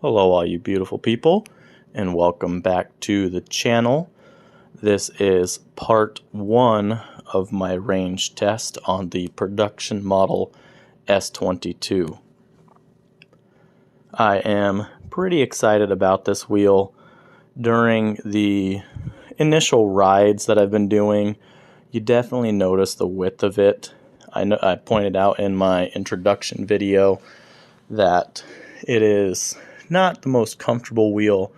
Hello all you beautiful people, and welcome back to the channel. This is part 1 of my range test on the production model S22. I am pretty excited about this wheel. During the initial rides that I've been doing, you definitely notice the width of it. I pointed out in my introduction video that it is not the most comfortable wheel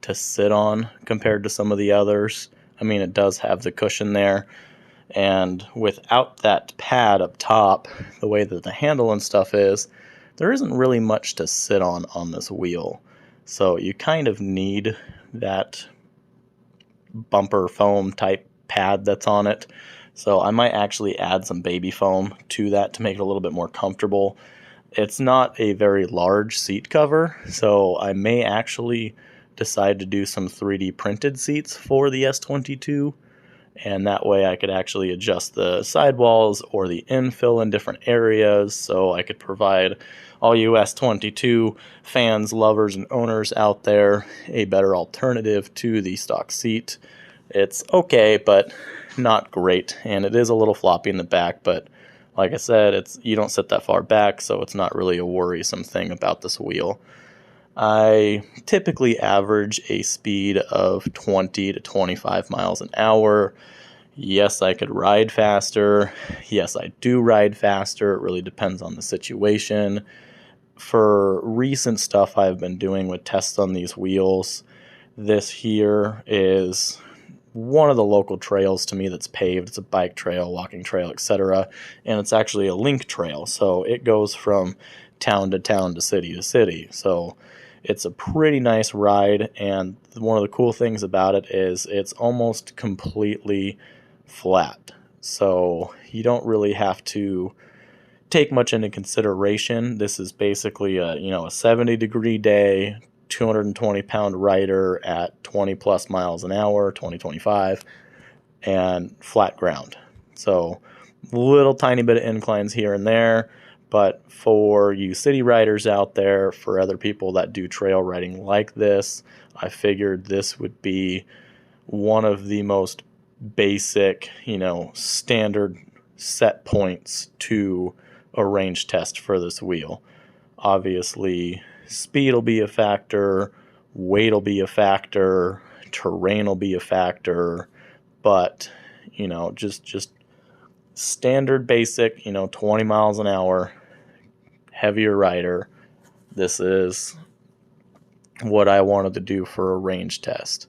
to sit on compared to some of the others. I mean, it does have the cushion there, and without that pad up top, the way that the handle and stuff is, there isn't really much to sit on this wheel. So you kind of need that bumper foam type pad that's on it. So I might actually add some baby foam to that to make it a little bit more comfortable. It's not a very large seat cover, so I may actually decide to do some 3D printed seats for the S22, and that way I could actually adjust the sidewalls or the infill in different areas, so I could provide all you S22 fans, lovers, and owners out there a better alternative to the stock seat. It's okay, but not great, and it is a little floppy in the back, but like I said, you don't sit that far back, so it's not really a worrisome thing about this wheel. I typically average a speed of 20 to 25 miles an hour. Yes, I could ride faster. Yes, I do ride faster. It really depends on the situation. For recent stuff I've been doing with tests on these wheels, this here is one of the local trails to me that's paved. It's a bike trail, walking trail, etc. And it's actually a link trail, so it goes from town to town to city. So it's a pretty nice ride, and one of the cool things about it is it's almost completely flat. So you don't really have to take much into consideration. This is basically a 70-degree day, 220-pound rider at 20 plus miles an hour, 20-25, and flat ground. So little tiny bit of inclines here and there, but for you city riders out there, for other people that do trail riding like this, I figured this would be one of the most basic, standard set points to a range test for this wheel. Obviously, speed will be a factor, weight will be a factor, terrain will be a factor, but just standard basic 20 miles an hour heavier rider. This is what I wanted to do for a range test.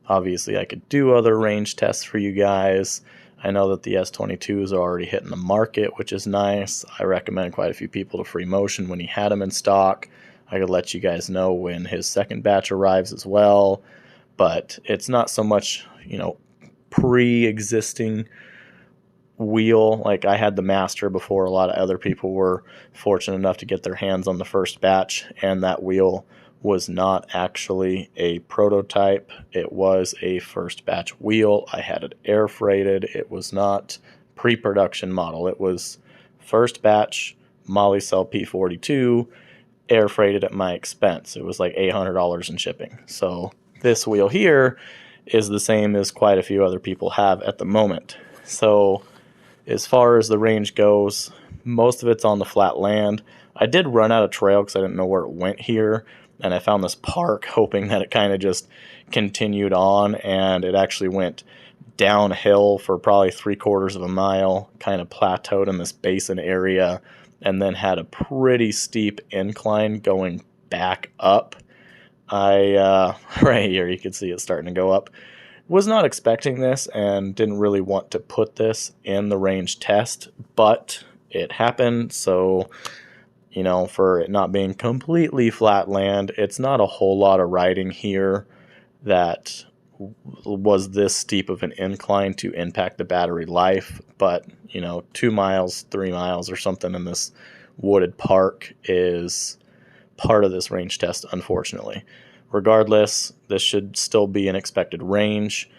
Obviously I could do other range tests for you guys. I know that the S22s are already hitting the market, which is nice. I recommend quite a few people to Free Motion when he had them in stock. I could let you guys know when his second batch arrives as well. But it's not so much, pre-existing wheel. Like I had the Master before a lot of other people were fortunate enough to get their hands on the first batch, and that wheel was not actually a prototype. It was a first batch wheel. I had it air freighted. It was not pre-production model. It was first batch Molly Cell P42 air freighted at my expense. It was like $800 in shipping. So this wheel here is the same as quite a few other people have at the moment. So as far as the range goes, most of it's on the flat land. I did run out of trail because I didn't know where it went here, and I found this park hoping that it kind of just continued on, and it actually went downhill for probably 3/4 of a mile, kind of plateaued in this basin area, and then had a pretty steep incline going back up. Right here you can see it starting to go up. Was not expecting this and didn't really want to put this in the range test, but it happened. So for it not being completely flat land, it's not a whole lot of riding here that was this steep of an incline to impact the battery life. But 2 miles, 3 miles or something in this wooded park is part of this range test, unfortunately. Regardless, this should still be an expected range.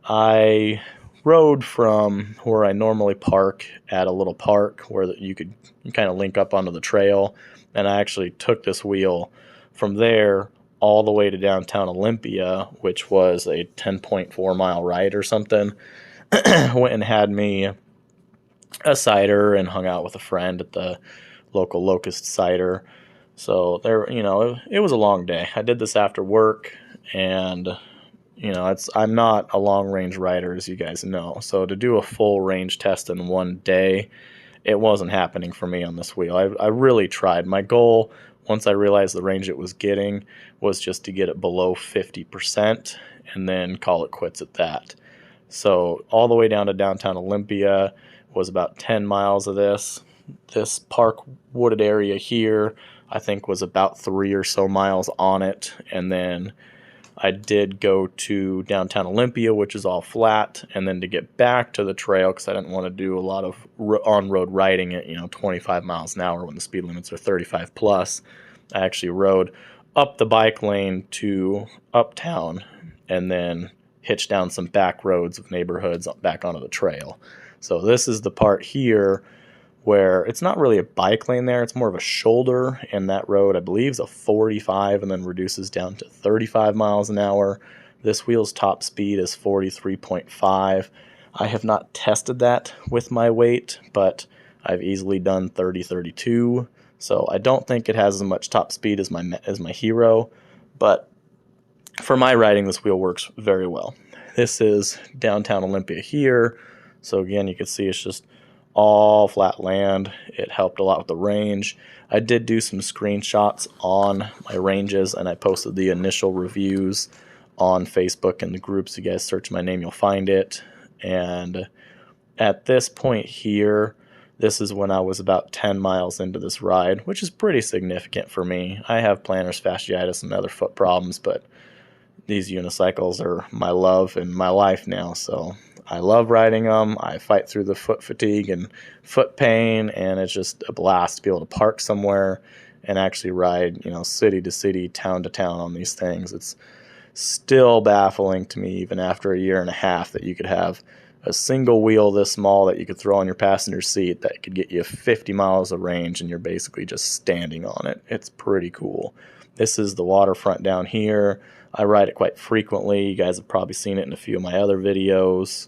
I rode from where I normally park at a little park where you kind of link up onto the trail, and I actually took this wheel from there all the way to downtown Olympia, which was a 10.4 mile ride or something. Went and had me a cider and hung out with a friend at the local Locust Cider. So there, it was a long day. I did this after work, and I'm not a long range rider, as you guys know. So to do a full range test in one day, it wasn't happening for me on this wheel. I really tried. My goal, once I realized the range it was getting, was just to get it below 50% and then call it quits at that. So all the way down to downtown Olympia was about 10 miles of this. This park wooded area here, I think, was about 3 or so miles on it. And then I did go to downtown Olympia, which is all flat, and then to get back to the trail, because I didn't want to do a lot of on-road riding at 25 miles an hour when the speed limits are 35 plus. I actually rode up the bike lane to uptown and then hitched down some back roads of neighborhoods back onto the trail. So this is the part here where it's not really a bike lane there, it's more of a shoulder, and that road, I believe, is a 45 and then reduces down to 35 miles an hour. This wheel's top speed is 43.5. I have not tested that with my weight, but I've easily done 30, 32, so I don't think it has as much top speed as my Hero, but for my riding, this wheel works very well. This is downtown Olympia here, so again, you can see it's just all flat land. It helped a lot with the range. I did do some screenshots on my ranges, and I posted the initial reviews on Facebook in the groups. You guys search my name, you'll find it. And at this point here, this is when I was about 10 miles into this ride, which is pretty significant for me. I have plantar fasciitis and other foot problems, but these unicycles are my love and my life now, so I love riding them. I fight through the foot fatigue and foot pain, and it's just a blast to be able to park somewhere and actually ride, city to city, town to town on these things. It's still baffling to me, even after a year and a half, that you could have a single wheel this small that you could throw on your passenger seat that could get you 50 miles of range, and you're basically just standing on it. It's pretty cool. This is the waterfront down here. I ride it quite frequently. You guys have probably seen it in a few of my other videos.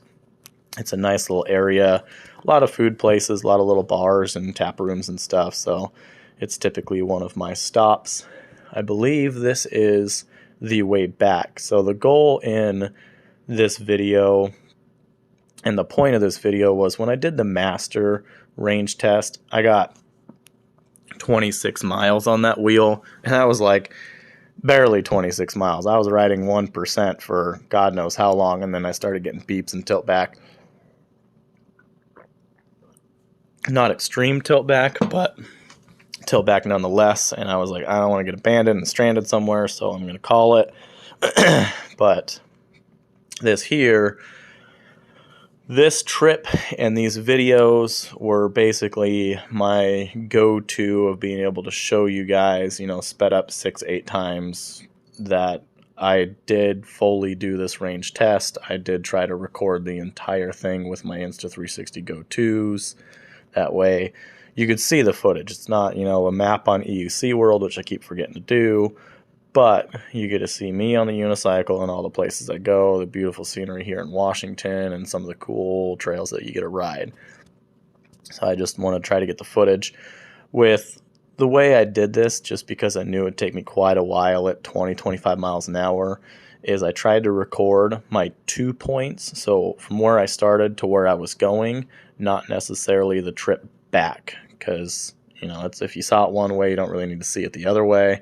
It's a nice little area, a lot of food places, a lot of little bars and tap rooms and stuff, so it's typically one of my stops. I believe this is the way back. So the goal in this video, and the point of this video, was when I did the master range test, I got 26 miles on that wheel, and that was like barely 26 miles. I was riding 1% for God knows how long, and then I started getting beeps and tilt back. Not extreme tilt back, but tilt back nonetheless. And I was like, I don't want to get abandoned and stranded somewhere, so I'm going to call it. But this trip and these videos were basically my go-to of being able to show you guys, sped up 6-8 times that I did fully do this range test. I did try to record the entire thing with my Insta360 Go2s. That way you could see the footage. It's not, a map on EUC World, which I keep forgetting to do, but you get to see me on the unicycle and all the places I go, the beautiful scenery here in Washington, and some of the cool trails that you get to ride. So I just want to try to get the footage. With the way I did this, just because I knew it would take me quite a while at 20-25 miles an hour, is I tried to record my 2 points, so from where I started to where I was going, not necessarily the trip back, because it's, if you saw it one way, you don't really need to see it the other way,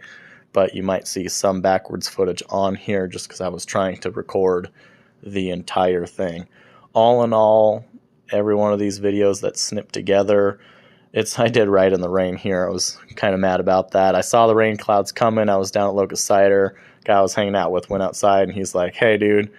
but you might see some backwards footage on here just because I was trying to record the entire thing. All in all, every one of these videos that's snipped together, I did ride in the rain here. I was kind of mad about that. I saw the rain clouds coming. I was down at Locust Cider. Guy I was hanging out with went outside, and he's like, "Hey, dude,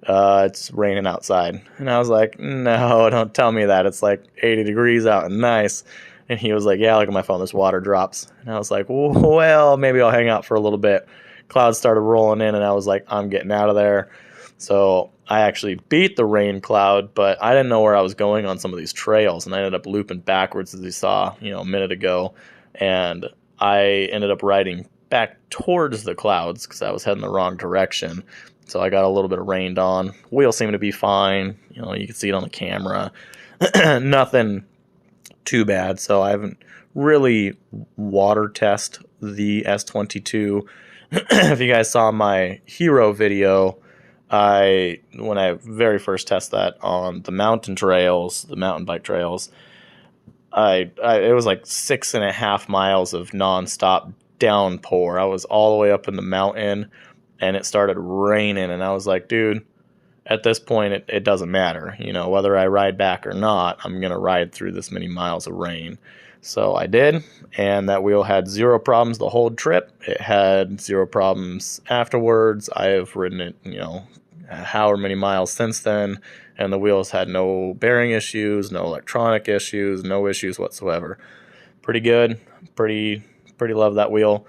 it's raining outside." And I was like, "No, don't tell me that. It's like 80 degrees out and nice." And he was like, "Yeah, look at my phone. There's water drops." And I was like, "Well, maybe I'll hang out for a little bit." Clouds started rolling in, and I was like, "I'm getting out of there." So I actually beat the rain cloud, but I didn't know where I was going on some of these trails, and I ended up looping backwards, as you saw, a minute ago. And I ended up riding back towards the clouds because I was heading the wrong direction. So I got a little bit of rained on. Wheel seemed to be fine. You know, you can see it on the camera. Nothing too bad. So I haven't really water test the S22. If you guys saw my hero video, when I very first test that on the mountain trails, the mountain bike trails, it was like 6.5 miles of nonstop downpour. I was all the way up in the mountain, and it started raining, and I was like, dude, at this point, it doesn't matter. You know, whether I ride back or not, I'm going to ride through this many miles of rain. So I did, and that wheel had zero problems the whole trip. It had zero problems afterwards. I have ridden it, you know, however many miles since then, and the wheels had no bearing issues, no electronic issues, no issues whatsoever. Pretty good. Pretty love that wheel.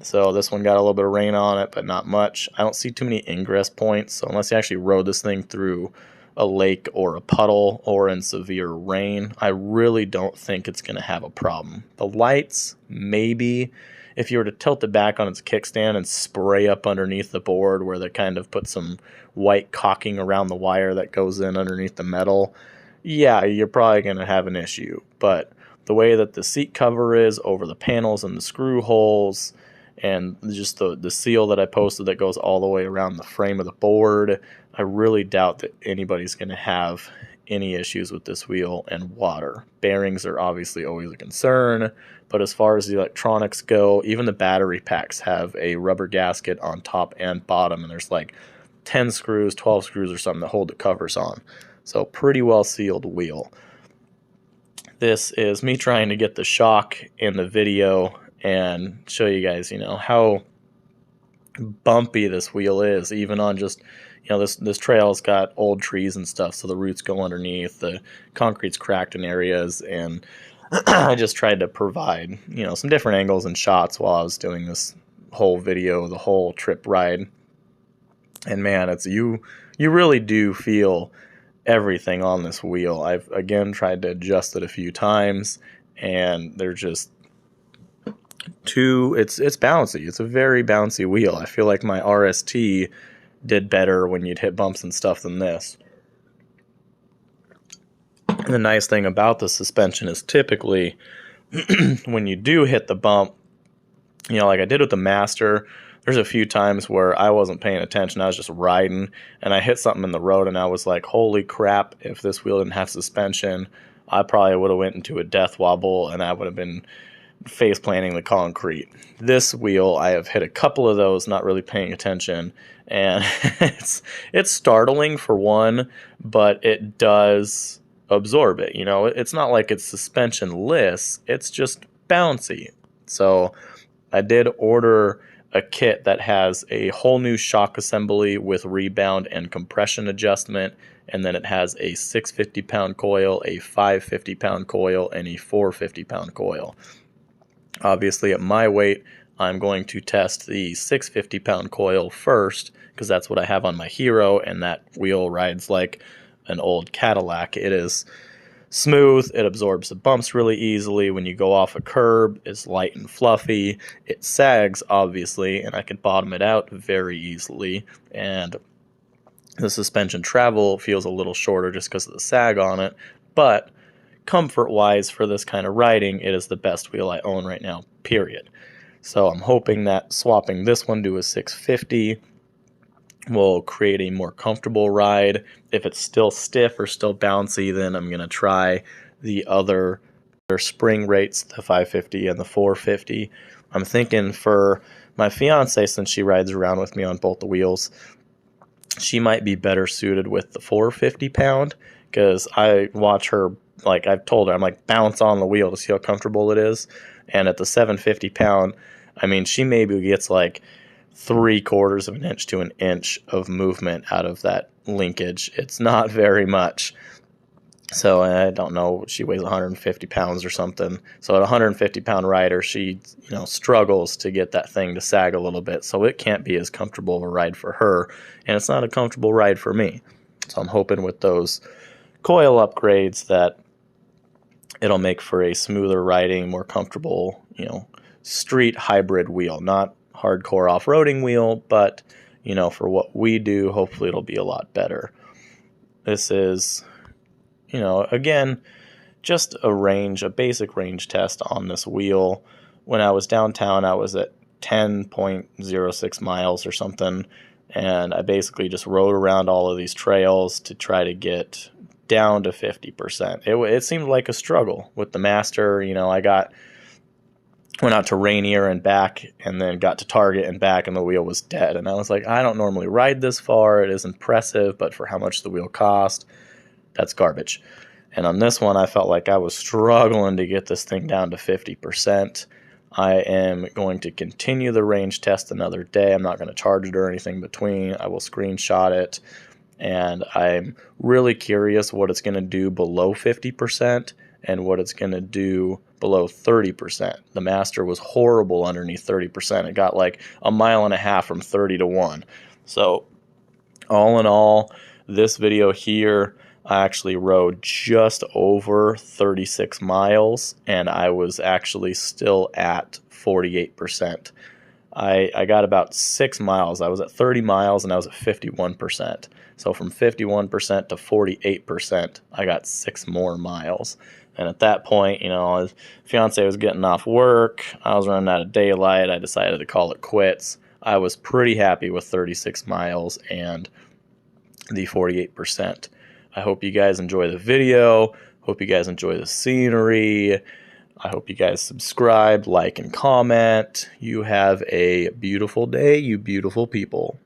So this one got a little bit of rain on it, but not much. I don't see too many ingress points, so unless you actually rode this thing through a lake or a puddle or in severe rain, I really don't think it's going to have a problem. The lights, maybe, if you were to tilt it back on its kickstand and spray up underneath the board where they kind of put some white caulking around the wire that goes in underneath the metal, yeah, you're probably going to have an issue. But the way that the seat cover is over the panels and the screw holes, and just the seal that I posted that goes all the way around the frame of the board, I really doubt that anybody's going to have any issues with this wheel and water. Bearings are obviously always a concern, but as far as the electronics go, even the battery packs have a rubber gasket on top and bottom, and there's like 10 screws, 12 screws or something that hold the covers on. So pretty well sealed wheel. This is me trying to get the shock in the video and show you guys, you know, how bumpy this wheel is, even on just, you know, this trail's got old trees and stuff, so the roots go underneath, the concrete's cracked in areas, and I just tried to provide, you know, some different angles and shots while I was doing this whole video, the whole trip ride. And man, it's you really do feel everything on this wheel. I've again tried to adjust it a few times, and they're just it's bouncy. It's a very bouncy wheel. I feel like my RST did better when you'd hit bumps and stuff than this. And the nice thing about the suspension is typically when you do hit the bump, you know, like I did with the Master, there's a few times where I wasn't paying attention. I was just riding, and I hit something in the road, and I was like, holy crap, if this wheel didn't have suspension, I probably would have went into a death wobble, and I would have been face planting the concrete. This wheel, I have hit a couple of those not really paying attention, and it's startling for one, but it does absorb it. You know, it's not like it's suspensionless, it's just bouncy. So I did order a kit that has a whole new shock assembly with rebound and compression adjustment, and then it has a 650-pound coil, a 550-pound coil, and a 450-pound coil. Obviously, at my weight, I'm going to test the 650-pound coil first, because that's what I have on my Hero, and that wheel rides like an old Cadillac. It is smooth, it absorbs the bumps really easily. When you go off a curb, it's light and fluffy. It sags, obviously, and I can bottom it out very easily. And the suspension travel feels a little shorter just because of the sag on it, but comfort-wise for this kind of riding, it is the best wheel I own right now, period. So I'm hoping that swapping this one to a 650 will create a more comfortable ride. If it's still stiff or still bouncy, then I'm going to try the other spring rates, the 550 and the 450. I'm thinking for my fiance, since she rides around with me on both the wheels, she might be better suited with the 450-pound, because I watch her, like I've told her, I'm like, bounce on the wheel to see how comfortable it is. And at the 750-pound, I mean, she maybe gets like 3/4 of an inch to an inch of movement out of that linkage. It's not very much. So I don't know, she weighs 150 pounds or something. So at a 150-pound rider, she, you know, struggles to get that thing to sag a little bit. So it can't be as comfortable of a ride for her, and it's not a comfortable ride for me. So I'm hoping with those coil upgrades that it'll make for a smoother riding, more comfortable, you know, street hybrid wheel, not hardcore off-roading wheel, but you know, for what we do, hopefully it'll be a lot better. This is, you know, again, just a basic range test on this wheel. When I was downtown, I was at 10.06 miles or something, and I basically just rode around all of these trails to try to get down to 50%. It seemed like a struggle with the Master. You know, went out to Rainier and back, and then got to Target and back, and the wheel was dead. And I was like, I don't normally ride this far. It is impressive, but for how much the wheel cost, that's garbage. And on this one, I felt like I was struggling to get this thing down to 50%. I am going to continue the range test another day. I'm not going to charge it or anything between. I will screenshot it. And I'm really curious what it's going to do below 50% and what it's going to do below 30%. The Master was horrible underneath 30%. It got like a mile and a half from 30 to 1. So all in all, this video here, I actually rode just over 36 miles, and I was actually still at 48%. I got about 6 miles. I was at 30 miles, and I was at 51%. So from 51% to 48%, I got 6 more miles. And at that point, you know, fiance was getting off work. I was running out of daylight. I decided to call it quits. I was pretty happy with 36 miles and the 48%. I hope you guys enjoy the video. Hope you guys enjoy the scenery. I hope you guys subscribe, like, and comment. You have a beautiful day, you beautiful people.